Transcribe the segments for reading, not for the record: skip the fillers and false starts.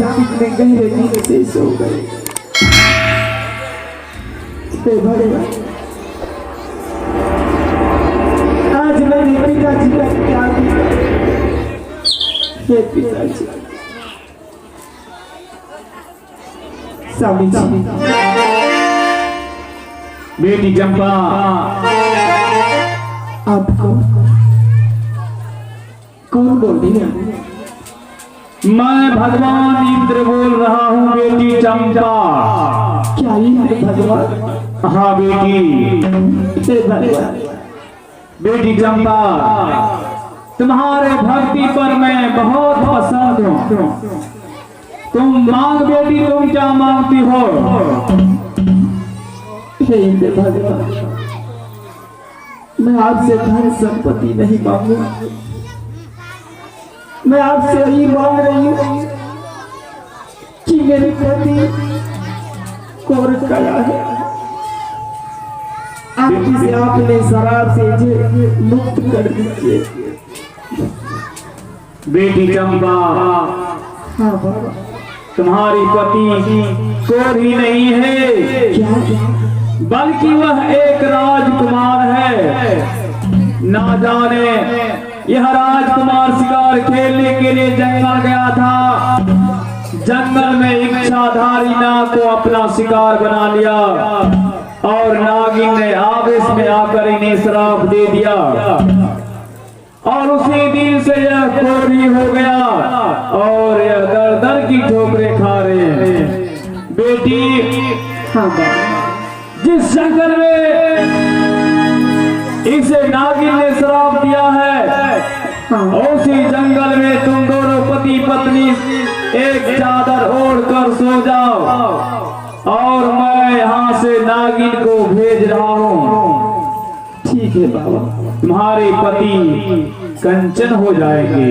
कितने गहरे नींद से सो गए। भगवान आज मैंने पिताजी का क्या किया? हे पिताजी, स्वामी जी, बेटी चंपा, आपको कौन बोल रही है? मैं भगवान इंद्र बोल रहा हूँ बेटी चंपा। क्या इंद्र भगवान? हाँ बेटी। हे भगवान, बेटी चंपा, तुम्हारे भक्ति पर मैं बहुत पसंद हूँ। तुम मांग बेटी, तुम क्या मांगती हो? हे इंद्र भगवान, मैं आपसे धन संपत्ति नहीं मांगूंगा। मैं आपसे यही मांग रही हूँ कि मेरे पति कोर कला है, आप जिसे आपने शराब से मुक्त कर दीजिए। बेटी चंपा, हाँ बाबा, तुम्हारी पति कोर ही नहीं है, क्या बल्कि वह एक राजकुमार है। ना जाने यह राजकुमार शिकार खेलने के लिए जंगल गया था। जंगल में इच्छाधारी नाग को अपना शिकार बना लिया और नागिन ने आवेश में आकर इन्हें श्राप दे दिया और उसी दिन से यह कोरी हो गया और यह दर दर की ठोकरें खा रहे हैं। बेटी, हाँ बाबा, जिस जंगल में इसे नागिन ने श्राप दिया है, उसी जंगल में तुम दोनों पति पत्नी एक चादर ओढ़कर सो जाओ और मैं यहाँ से नागिन को भेज रहा हूँ। ठीक है बाबा। तुम्हारे पति कंचन हो जाएंगे।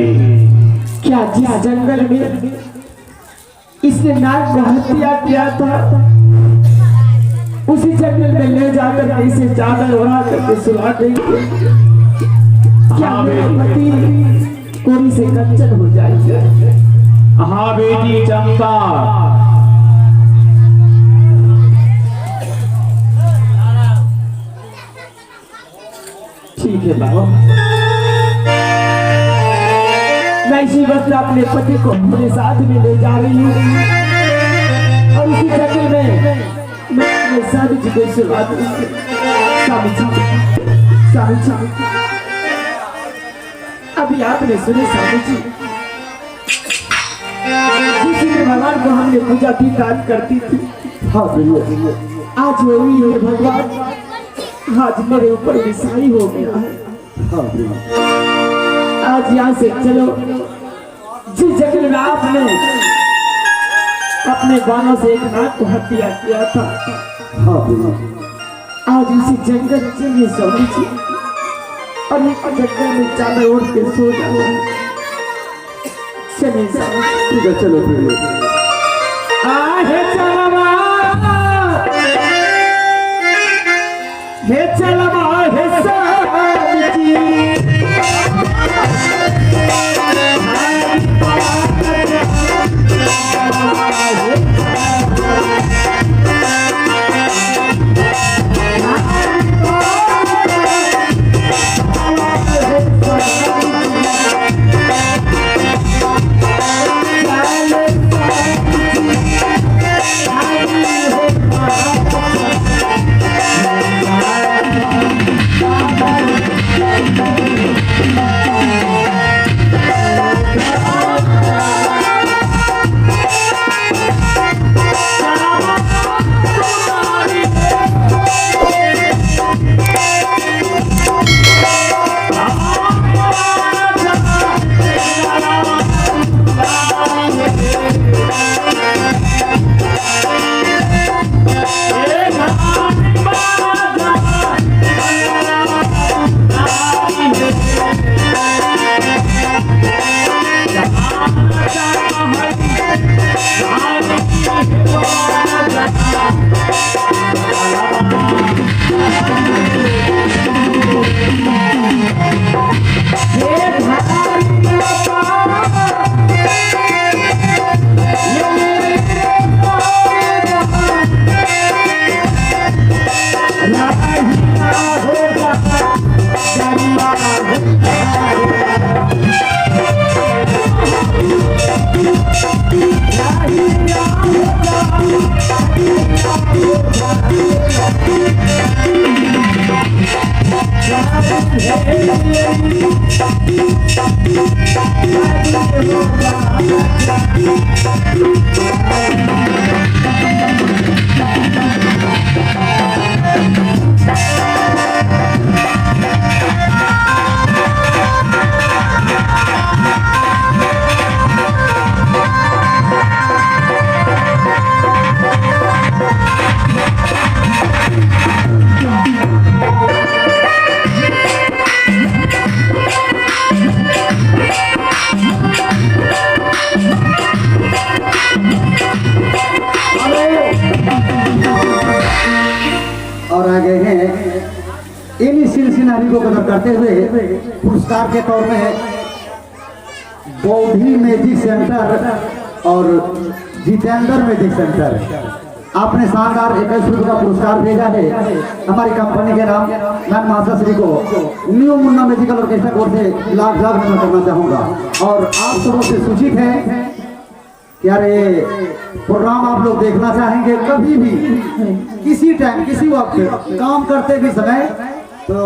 क्या जिस जंगल में इसने नाग को हत्या किया था, उसी जंगल में ले जाकर इसे चादर उड़ा करके सुला देंगे? क्या मेरे पति कोरी से कंचन हो जाएंगे? हाँ बेटी चंपा, ठीक है बाबा। मैं इसी वक्त अपने पति को अपने साथ में ले जा रही हूँ और उसी जंगल में मैं अपने स्वामी जी को सुला दूंगी। स्वामी जी, स्वामी जी, अभी आपने सुने स्वामी जी, जिस भगवान को हमने पूजा की काज करती थी, हाँ भैया, आज वही है भगवान, आज मेरे ऊपर विषाई हो गया है। हाँ भैया, आज यहाँ से चलो, जिस जंगल में आपने अपने बाणों से एक नाग को हत्या किया था, हाँ भैया, आज उसी जंगल चलिए स्वामी जी और एक जंगल में चादर ओढ़ के सो जाओ। चलिए स्वामी, ठीक है, चलो फिर। हे चलवा, हे चलवा, हे स्वामी जी, और आगे हैं इन्हीं सिलसिलारी को कदर करते हुए पुरस्कार के तौर में बौद्धि मैजिक सेंटर और जितेंद्र मैजिक सेंटर आपने शानदार 21 रुपये का पुरस्कार भेजा है हमारी कंपनी के नाम। मैं माता श्री को new Munna musical orchestra court से लाख लाख नमन करना चाहूँगा। और आप सबों से सूचित है कि यार ये प्रोग्राम आप लोग देखना चाहेंगे कभी भी किसी टाइम किसी वक्त काम करते भी समय तो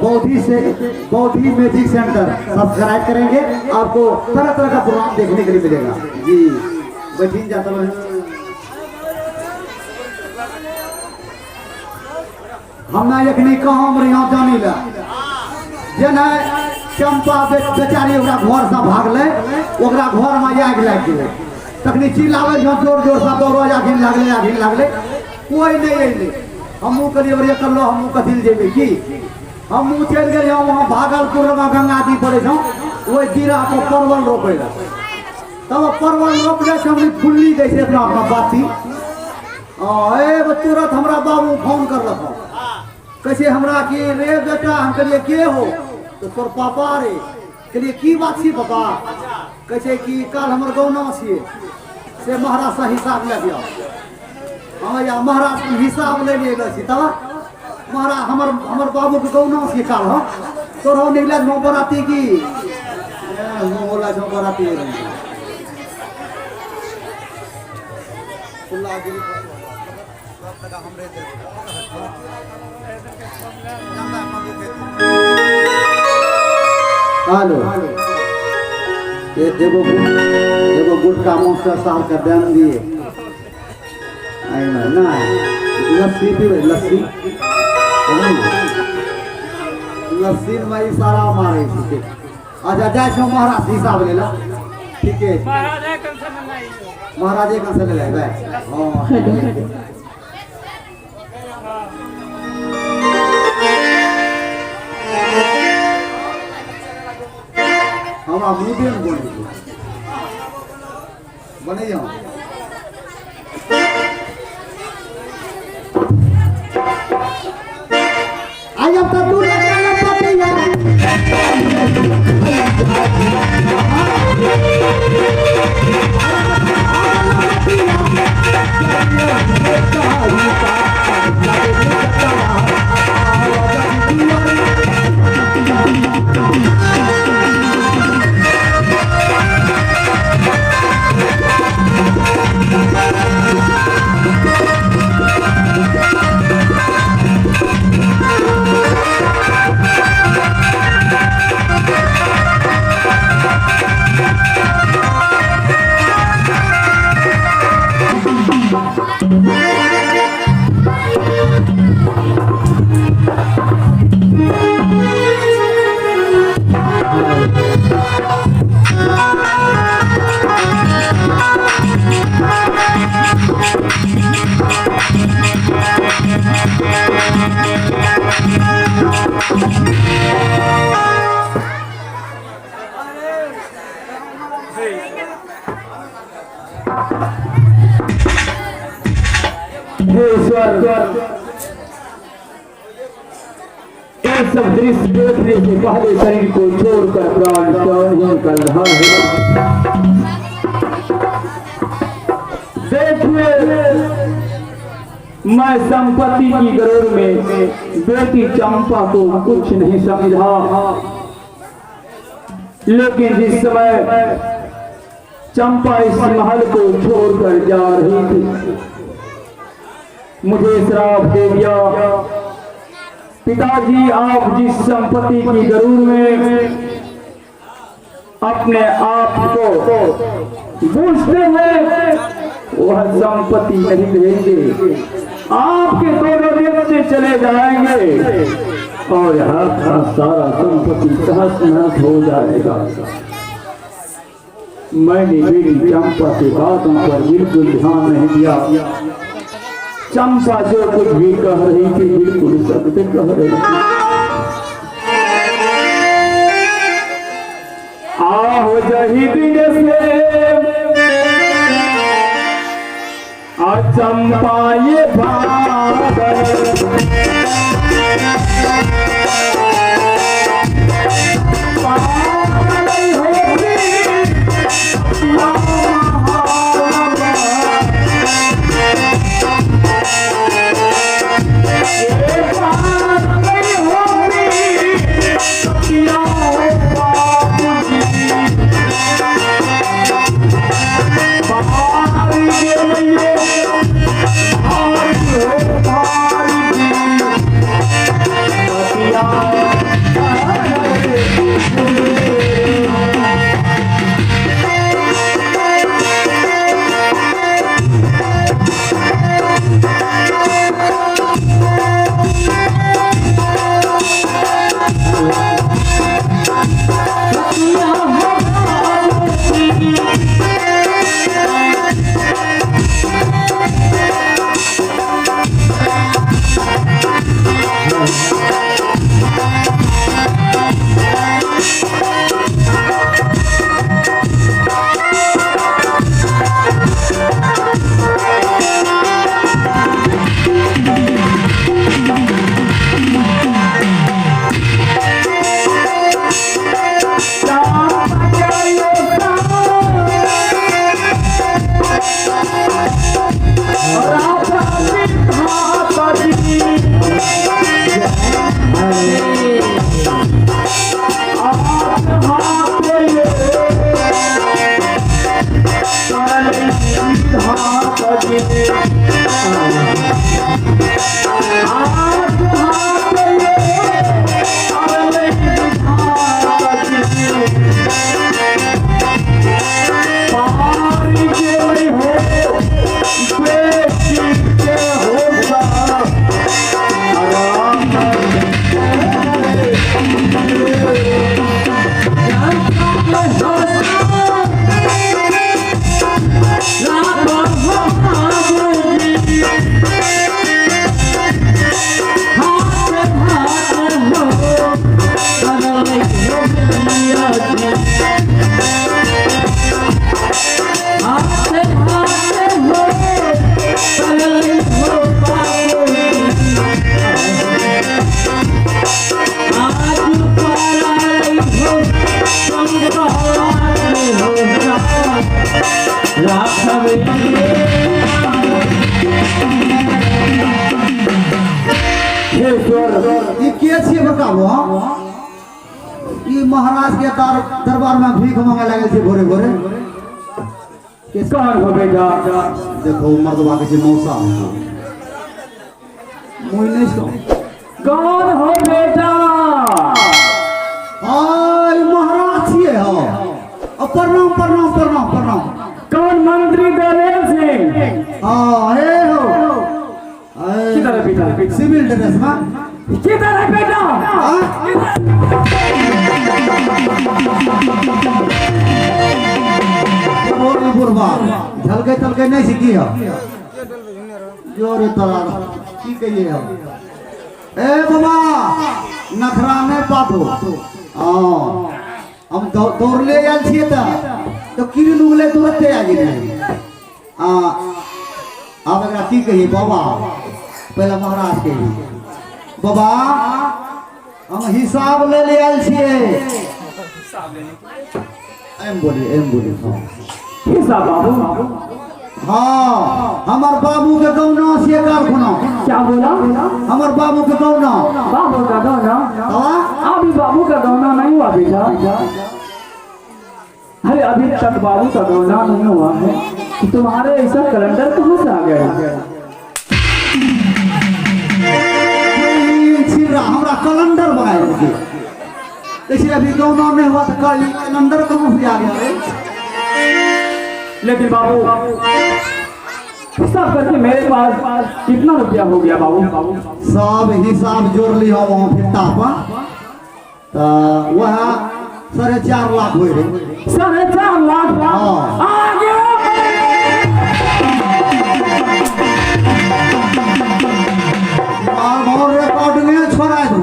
बौद्धि मैजिक सेंटर सब्सक्राइब करेंगे। आपको तरह तरह का प्रोग्राम देखने के लिए मिलेगा। जी बैठीन जाता है। हमने एक नहीं कहा हमारे यहाँ जानी ला जेना चंपा बेचारी ओकरा घर से भागले ओकरा घर में आग लग गए तखनी चिल्लावे जोर जोर से दौड़ आगिन लागले कोई नहीं अइले। हमू कहलिए बड़े कर लो हमू कथिल जेबे की हमू चल गए वहाँ भागलपुर में गंगा दी पड़े छो वो जीरा को परवल रोपे तब परवल रोपले से हमने फुल्ली जैसे अपना अपना बाती तुरंत हमारा बाबू फोन कर रखा कैसे हमरा की रे बेटा हम कहलिए के हो तो तोर पापा रे कहलिए की बात छी पापा कैसे कि कल हमर गौना छिए से महाराज से हिसाब ले दिया हम या महाराज हिसाब ले लिए छी तब महाराज हमर बाबू के गौना छिए काल हो तोरो निकले नो बराती की मोला जो बराती कुल्ला गिरी सब लगा हमरे हेलो ये देखो गुटका मोस्टर साल का दान दिए आई ना लस्सी भी लस्सी में इशारा मारे ठीक है। अच्छा जाए छो महाराज हिसाब ले ला ठीक है महाराज का से ले भाई हां हमारा मीडियम बने जाओ आज अब तक तू सब दृश्य देखने से पहले शरीर को छोड़कर प्राण त्याग कर रहा है। देखिए मैं संपत्ति की गरुड़ में बेटी चंपा को कुछ नहीं समझा, लेकिन जिस समय चंपा इस महल को छोड़कर जा रही थी मुझे श्राप दे दिया। पिताजी आप जिस संपत्ति की गरूर में अपने आप को बूझते हैं वह संपत्ति नहीं देंगे। आपके दोनों बेटे चले जाएंगे और यहाँ का सारा संपत्ति तहस नहस हो जाएगा। मैंने मेरी चंपा की बातों पर बिल्कुल ध्यान नहीं दिया। चंपा जो कुछ भी कह रही थी बिल्कुल सत्य कह रही थी। आओ जही दिन से चंपा ये महाराज के दरबार में भीख मांगे लगे थे भोरे भोरे। कौन हो बेटा? देखो मर्दवा के मौसा कौन हो बेटा? महाराज ये हो। प्रणाम प्रणाम प्रणाम प्रणाम। कौन? मंत्री दलेर सिंह। हाँ हे हो। किधर है बेटा? सिविल ड्रेस में। किधर है बेटा? झलके तलके नहीं सीखी हो जोरे तला की कहिए हो। ए बाबा नखरा में पाठो हम दौड़ ले आयल छिए तो किरण उगले तुरंते आ गए। अब एकरा की कहिए बाबा? पहले महाराज के बाबा हम हिसाब ले ले आयल छिए। एम बोली हिसाब बाबू? हाँ हमार बाबू के गौना से कारखाना। क्या बोला? हमार बाबू के गौना। बाबू का गौना? अभी बाबू का गौना नहीं हुआ बेटा। अरे अभी तक बाबू का गौना नहीं हुआ है कि तुम्हारे ऐसा कैलेंडर कहाँ से आ गया? हमरा के। देखिए अभी गौना नहीं हुआ तो कल अंदर कहाँ से आ गया रे? लेकिन बाबू हिसाब करके मेरे पास कितना रुपया हो गया बाबू? सब हिसाब जोड़ लिया वहाँ फिट्टा पर तो वह 4.5 लाख हुए रे। 4.5 लाख हाँ। आगे और रिकॉर्ड में छोड़ा दो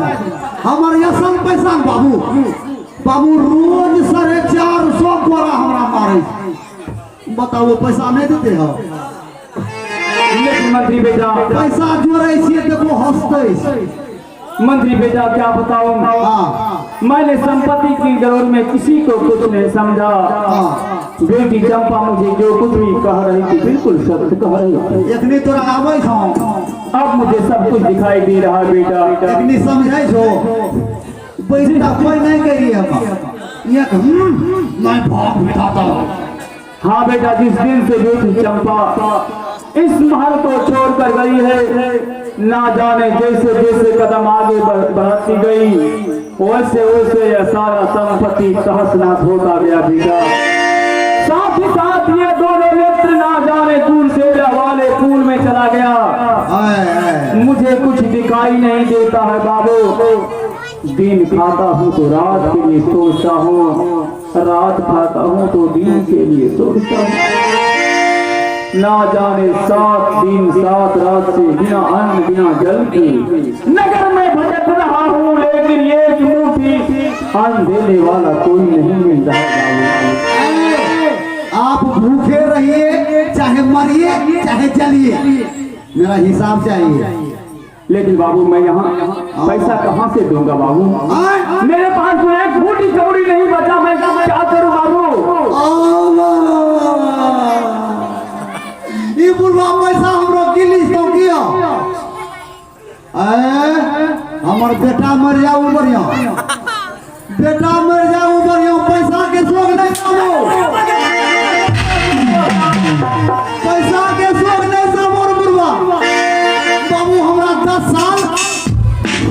हमारे असल पैसा न बाबू बाबू रोज 450 कोरा हमरा मारे बताओ पैसा नहीं देते हो लेकिन मंत्री बेटा पैसा जोड़े छिए देखो हंसते मंत्री बेटा क्या बताऊं हाँ मैंने संपत्ति की दौर में किसी को कुछ नहीं समझा। हाँ बेटी चंपा मुझे जो कुछ भी कह रही थी बिल्कुल सत्य कह रही थी। एकनी तोरा आवे छौ अब मुझे सब कुछ दिखाई दे रहा है बेटा। एकनी समझै छो पैसा कोई नहीं करी हम ये मैं भाग बिठाता हूं। हाँ बेटा जिस दिन से बेटी चंपा इस महल को छोड़कर गई है ना जाने जैसे जैसे कदम आगे बढ़ती गई वैसे वैसे यह सारा संपत्ति तहस नहस होता गया बेटा। साथ ही साथ ये दोनों नेत्र ना जाने दूर से वाले पुल में चला गया। मुझे कुछ दिखाई नहीं देता है बाबू। दिन खाता हूँ तो रात के लिए सोचता हूँ, रात खाता हूँ तो दिन के लिए सोचता हूँ। ना जाने 7 दिन 7 रात से बिना अन्न बिना जल के नगर में भटक रहा हूँ, लेकिन एक मुट्ठी अन्न देने वाला कोई नहीं मिल रहा। आप भूखे रहिए चाहे मरिए चाहे जलिए मेरा हिसाब चाहिए। लेकिन बाबू मैं यहाँ पैसा कहाँ से दूंगा बाबू? मेरे पास तो एक फूटी कौड़ी नहीं बचा, मैं क्या करूँ बाबू? ये बुढ़वा पैसा हमरो गिली तो किया हमर बेटा मर जाऊ बढ़िया बेटा मर जाऊ बढ़िया पैसा के शौक नहीं सामो पैसा के शौक नहीं सामो बुढ़वा बाबू हमरा 10 साल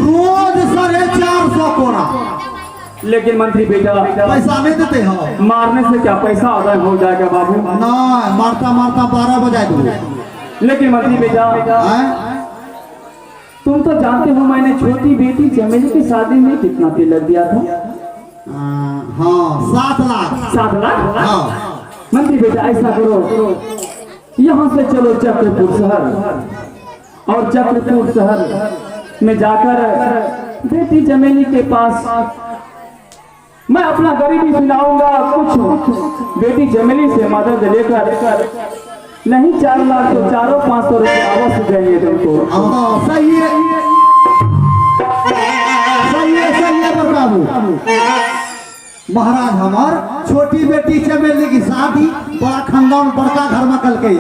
रोज 450 कोरा। लेकिन मंत्री बेटा पैसा नहीं देते हो मारने से क्या पैसा अदा हो जाएगा बाबू? ना मारता मारता 12 बजा दो। लेकिन मंत्री बेटा तुम तो जानते हो मैंने छोटी बेटी चमेली की शादी में कितना तिलक दिया था? हाँ 7 लाख। 7 लाख? हाँ। मंत्री बेटा ऐसा करो यहाँ से चलो चक्रपुर शहर और चक्रपुर शहर में जाकर बेटी चमेली के पास मैं अपना गरीबी सुनाऊंगा। कुछ बेटी चमेली से मदद लेकर नहीं 4 लाख तो 400-500 रुपये अवश्य देंगे तुमको। सही है बाबू। महाराज हमार छोटी बेटी चमेली की शादी बड़ा खानदान बड़का घर में कल के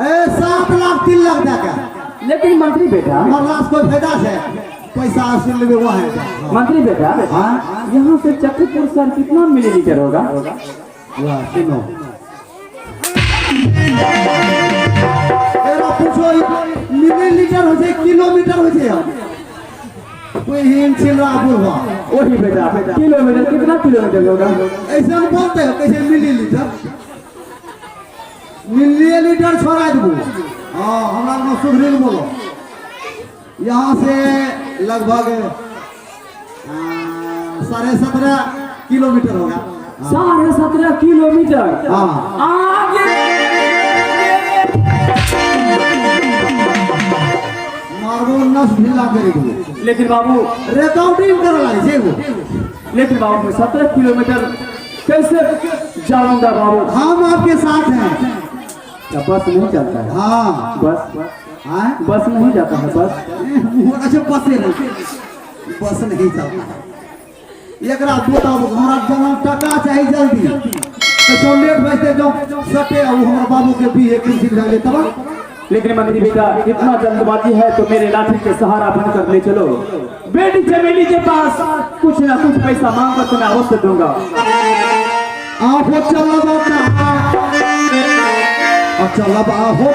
है 7 लाख 3 लाख देकर। लेकिन मंत्री बेटा महाराज कोई फायदा से पैसा हासिल लेवे वो है। मंत्री बेटा यहाँ से चक्रपुर शहर कितना मिलीलीटर होगा? वाह सुनो एरा पूछो मिलीलीटर हो जाए किलोमीटर हो जाए कोई हिंग छिल रहा बुढ़वा वही बेटा किलोमीटर कितना किलोमीटर होगा? ऐसे हम बोलते हो कैसे मिलीलीटर छोड़ा दो। हाँ हमारा ना सुधरी बोलो यहाँ से लगभग 17.5 किलोमीटर होगा। 17.5 किलोमीटर। हाँ आगे मारो नस ढीला करेगी। लेकिन बाबू रिकॉर्डिंग कर लाई छे वो। लेकिन बाबू मैं 17 किलोमीटर कैसे जाऊंगा बाबू? हम आपके साथ हैं। क्या बस नहीं चलता है? हाँ बस हाँ बस नहीं जाता है बस? अच्छा बस नहीं चलता। एकरा बताओ हमरा जमा टका चाहिए जल्दी तो लेट भेजते जो सटे और हमरा बाबू के भी एक दिन ले तब। लेकिन मंत्री बेटा इतना जल्दबाजी है तो मेरे लाठी के सहारा बनकर ले चलो। बेटी चमेली के पास कुछ ना कुछ पैसा मांग कर तुम्हें अवश्य दूंगा। आप चला बाबा चला बाहो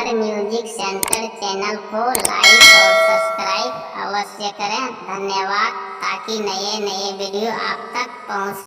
अमर म्यूजिक सेंटर चैनल को लाइक और सब्सक्राइब अवश्य करें। धन्यवाद। ताकि नए वीडियो आप तक पहुंच